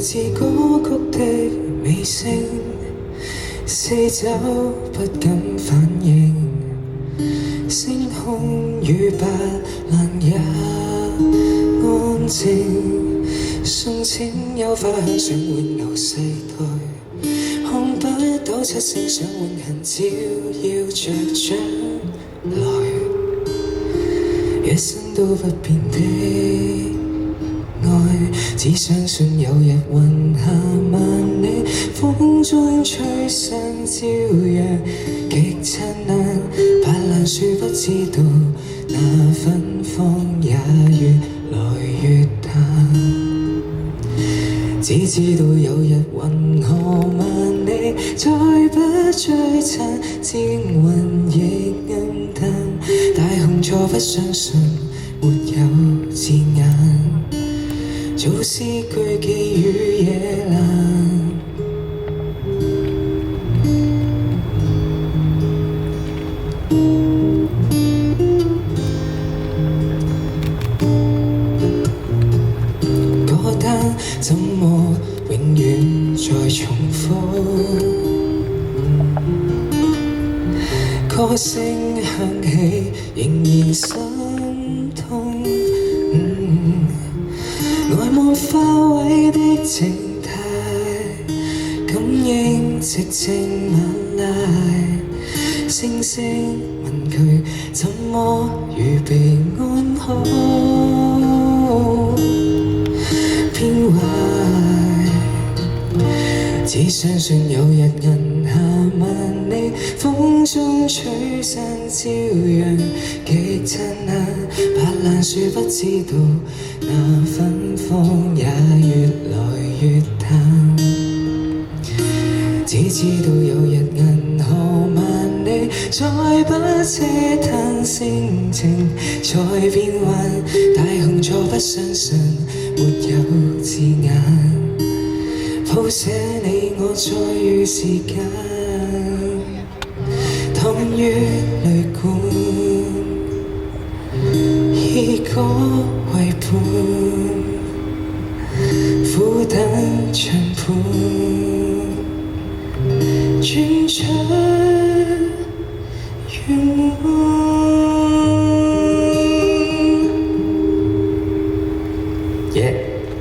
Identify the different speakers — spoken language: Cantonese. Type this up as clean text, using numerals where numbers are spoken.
Speaker 1: 自歌曲的尾聲，四周不敢反應，星空與白蘭也安靜。送錢有花香想永留世代，看不到七星想永恆照耀着將來，一生都不變的愛，只相信有日雲下萬里，風中吹散朝陽極燦爛，白蘭樹不知道那芬芳也越來越淡。只知道有日雲河萬里，再不璀璨，精魂亦暗淡。大雄錯不相信沒有字眼，做詩句寄予野蘭。歌單怎麼永遠在重複？歌聲響起仍然心痛。呆望花萎的靜態，感應寂靜晚來，星星問佢怎麼預備安好？偏壞，只相信有日銀下萬里，風中吹散朝陽極燦爛，白蘭樹不知道那芬芳也越來越淡。只知道有日銀河萬里，再不嗟嘆性情在變幻，大雄錯不相信沒有字眼，譜寫你我再遇時間，躺於淚罐，以歌為伴，苦等長盤，轉出願望。